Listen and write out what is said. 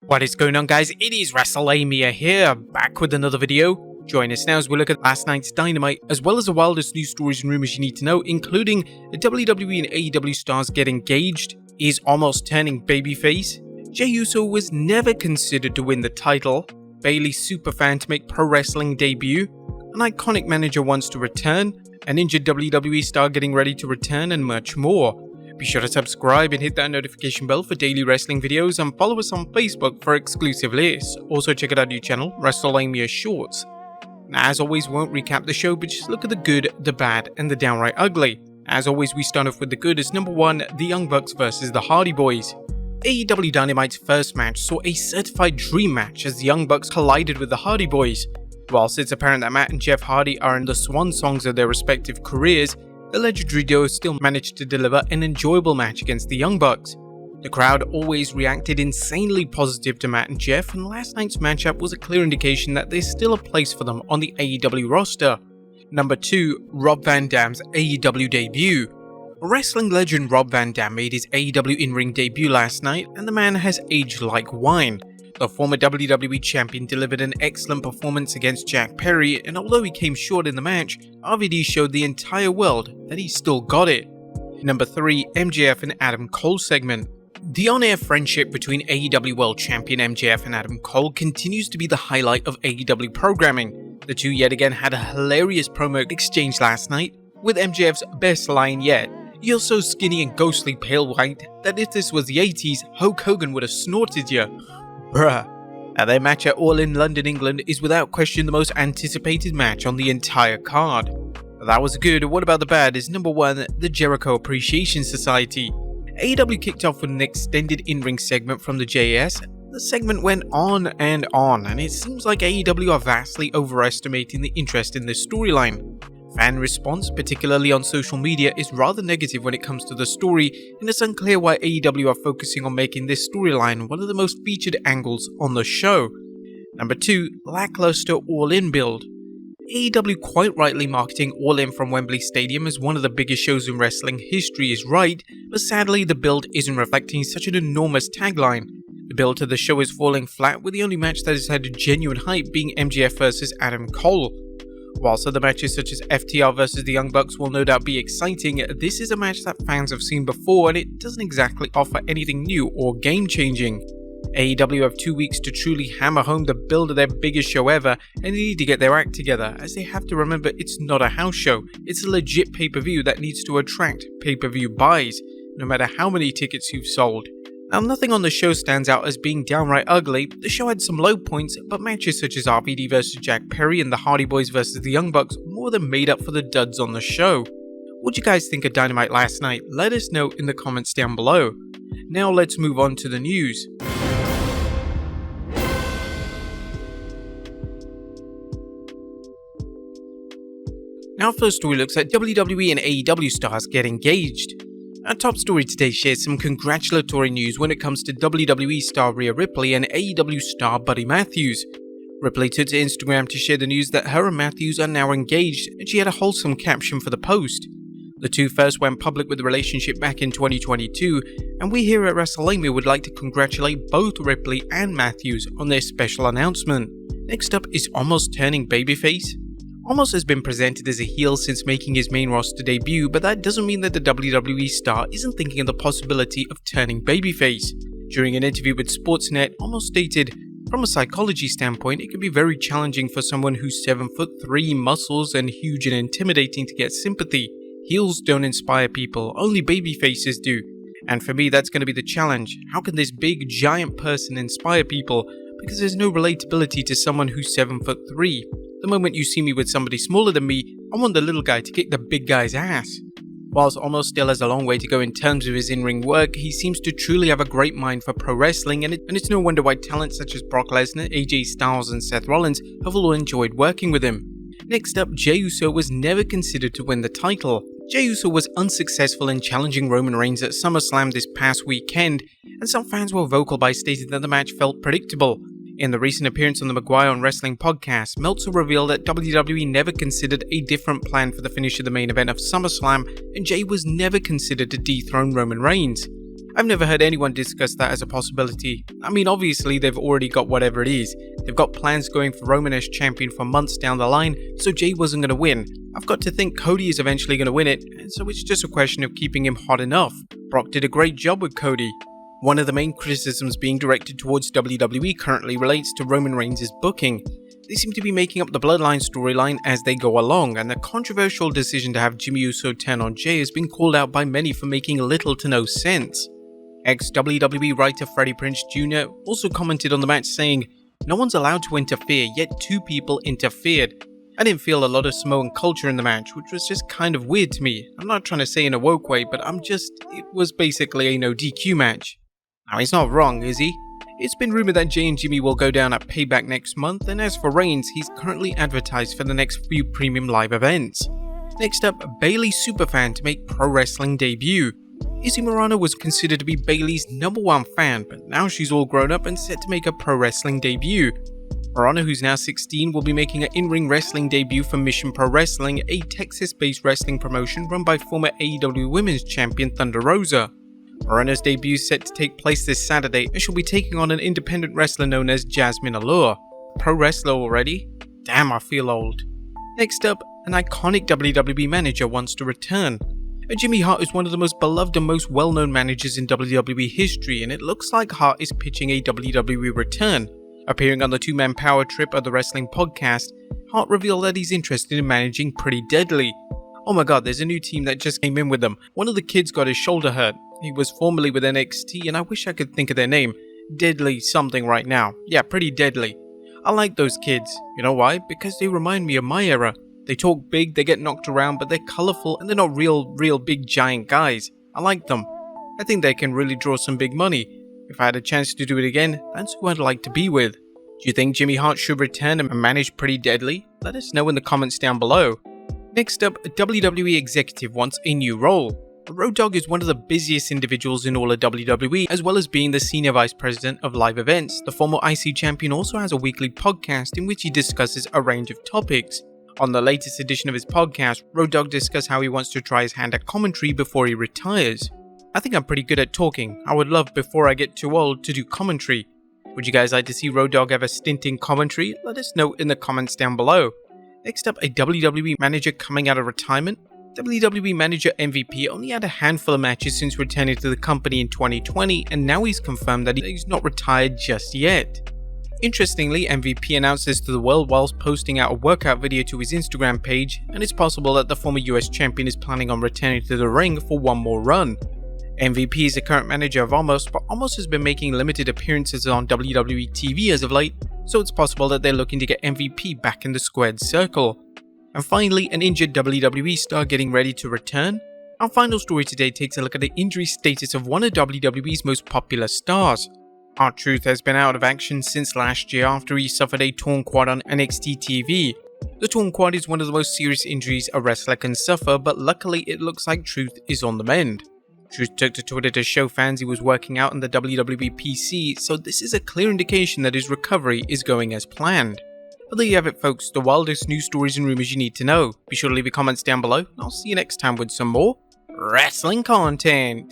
What is going on, guys? It is Wrestlelamia here, back with another video. Join us now as we look at last night's Dynamite, as well as the wildest news stories and rumors you need to know, including the WWE and AEW stars get engaged, is Omos turning babyface, Jey Uso was never considered to win the title, Bayley Superfan to make pro wrestling debut, an iconic manager wants to return, an injured WWE star getting ready to return, and much more. Be sure to subscribe and hit that notification bell for daily wrestling videos, and follow us on Facebook for exclusive lists. Also check out our new channel, Wrestlelamia Shorts. Now, as always, we won't recap the show, but just look at the good, the bad, and the downright ugly. As always, we start off with the good as number 1, the Young Bucks versus the Hardy Boys. AEW Dynamite's first match saw a certified dream match as the Young Bucks collided with the Hardy Boys. Whilst it's apparent that Matt and Jeff Hardy are in the swan songs of their respective careers, the legendary duo still managed to deliver an enjoyable match against the Young Bucks. The crowd always reacted insanely positive to Matt and Jeff, and last night's matchup was a clear indication that there's still a place for them on the AEW roster. Number 2, Rob Van Dam's AEW debut. Wrestling legend Rob Van Dam made his AEW in-ring debut last night, and the man has aged like wine. The former WWE champion delivered an excellent performance against Jack Perry, and although he came short in the match, RVD showed the entire world that he still got it. Number 3, MJF and Adam Cole segment. The on-air friendship between AEW World Champion MJF and Adam Cole continues to be the highlight of AEW programming. The two yet again had a hilarious promo exchange last night, with MJF's best line yet. "You're so skinny and ghostly pale white that if this was the 80s, Hulk Hogan would have snorted you." Bruh. Now, their match at All In London, England is without question the most anticipated match on the entire card. That was good. What about the bad is number 1, the Jericho Appreciation Society. AEW kicked off with an extended in-ring segment from the JAS. The segment went on, and it seems like AEW are vastly overestimating the interest in this storyline. Fan response, particularly on social media, is rather negative when it comes to the story, and it's unclear why AEW are focusing on making this storyline one of the most featured angles on the show. Number 2, lackluster All In build. AEW quite rightly marketing All In from Wembley Stadium as one of the biggest shows in wrestling history is right, but sadly the build isn't reflecting such an enormous tagline. The build to the show is falling flat, with the only match that has had a genuine hype being MJF versus Adam Cole. Whilst other matches such as FTR versus the Young Bucks will no doubt be exciting, this is a match that fans have seen before, and it doesn't exactly offer anything new or game-changing. AEW have 2 weeks to truly hammer home the build of their biggest show ever, and they need to get their act together, as they have to remember it's not a house show, it's a legit pay-per-view that needs to attract pay-per-view buys, no matter how many tickets you've sold. Now, nothing on the show stands out as being downright ugly. The show had some low points, but matches such as RVD vs Jack Perry and the Hardy Boys vs the Young Bucks more than made up for the duds on the show. What do you guys think of Dynamite last night? Let us know in the comments down below. Now let's move on to the news. Our first story looks at WWE and AEW stars get engaged. Our top story today shares some congratulatory news when it comes to WWE star Rhea Ripley and AEW star Buddy Matthews. Ripley took to Instagram to share the news that her and Matthews are now engaged, and she had a wholesome caption for the post. The two first went public with the relationship back in 2022, and we here at Wrestlelamia would like to congratulate both Ripley and Matthews on their special announcement. Next up is Omos turning babyface. Omos has been presented as a heel since making his main roster debut, but that doesn't mean that the WWE star isn't thinking of the possibility of turning babyface. During an interview with Sportsnet, Omos stated, "From a psychology standpoint, it can be very challenging for someone who's 7'3", muscles, and huge and intimidating to get sympathy. Heels don't inspire people, only babyfaces do. And for me, that's going to be the challenge. How can this big, giant person inspire people? Because there's no relatability to someone who's 7'3". The moment you see me with somebody smaller than me, I want the little guy to kick the big guy's ass." Whilst Omos still has a long way to go in terms of his in-ring work, he seems to truly have a great mind for pro wrestling, and it's no wonder why talents such as Brock Lesnar, AJ Styles, and Seth Rollins have all enjoyed working with him. Next up, Jey Uso was never considered to win the title. Jey Uso was unsuccessful in challenging Roman Reigns at SummerSlam this past weekend, and some fans were vocal by stating that the match felt predictable. In the recent appearance on the Maguire on Wrestling podcast, Meltzer revealed that WWE never considered a different plan for the finish of the main event of SummerSlam, and Jey was never considered to dethrone Roman Reigns. I've never heard anyone discuss that as a possibility. I mean, obviously they've already got whatever it is. They've got plans going for Roman as champion for months down the line, so Jey wasn't going to win. I've got to think Cody is eventually going to win it, and so it's just a question of keeping him hot enough. Brock did a great job with Cody. One of the main criticisms being directed towards WWE currently relates to Roman Reigns' booking. They seem to be making up the Bloodline storyline as they go along, and the controversial decision to have Jimmy Uso turn on Jey has been called out by many for making little to no sense. Ex-WWE writer Freddie Prinze Jr. also commented on the match saying, "No one's allowed to interfere, yet two people interfered. I didn't feel a lot of Samoan culture in the match, which was just kind of weird to me. I'm not trying to say in a woke way, but it was basically a no DQ match." Now he's not wrong, is he? It's been rumored that Jey and Jimmy will go down at Payback next month, and as for Reigns, he's currently advertised for the next few premium live events. Next up, Bayley Superfan to make pro wrestling debut. Izzy Morano was considered to be Bayley's #1 fan, but now she's all grown up and set to make a pro wrestling debut. Morano, who's now 16, will be making an in-ring wrestling debut for Mission Pro Wrestling, a Texas-based wrestling promotion run by former AEW Women's Champion Thunder Rosa. Morano's debut is set to take place this Saturday, and she'll be taking on an independent wrestler known as Jasmine Allure. Pro wrestler already? Damn, I feel old. Next up, an iconic WWE manager wants to return. Jimmy Hart is one of the most beloved and most well-known managers in WWE history, and it looks like Hart is pitching a WWE return. Appearing on the two-man power trip of the wrestling podcast, Hart revealed that he's interested in managing Pretty Deadly. Oh my god, there's a new team that just came in with them. One of the kids got his shoulder hurt. He was formerly with NXT, and I wish I could think of their name. Deadly something right now. Yeah, Pretty Deadly. I like those kids. You know why? Because they remind me of my era. They talk big, they get knocked around, but they're colourful and they're not real big giant guys. I like them. I think they can really draw some big money. If I had a chance to do it again, that's who I'd like to be with. Do you think Jimmy Hart should return and manage Pretty Deadly? Let us know in the comments down below. Next up, a WWE executive wants a new role. Road Dogg is one of the busiest individuals in all of WWE, as well as being the Senior Vice President of Live Events. The former IC champion also has a weekly podcast in which he discusses a range of topics. On the latest edition of his podcast, Road Dogg discussed how he wants to try his hand at commentary before he retires. I think I'm pretty good at talking. I would love, before I get too old, to do commentary. Would you guys like to see Road Dogg have a stint in commentary? Let us know in the comments down below. Next up, a WWE manager coming out of retirement. WWE manager MVP only had a handful of matches since returning to the company in 2020, and now he's confirmed that he's not retired just yet. Interestingly, MVP announced this to the world whilst posting out a workout video to his Instagram page, and it's possible that the former US champion is planning on returning to the ring for one more run. MVP is the current manager of Omos, but Omos has been making limited appearances on WWE TV as of late, so it's possible that they're looking to get MVP back in the squared circle. And finally, an injured WWE star getting ready to return. Our final story today takes a look at the injury status of one of WWE's most popular stars. R-Truth has been out of action since last year after he suffered a torn quad on NXT TV. The torn quad is one of the most serious injuries a wrestler can suffer, but luckily it looks like Truth is on the mend. Truth took to Twitter to show fans he was working out on the WWE PC, so this is a clear indication that his recovery is going as planned. But there you have it folks, the wildest news stories and rumours you need to know. Be sure to leave your comments down below, and I'll see you next time with some more wrestling content.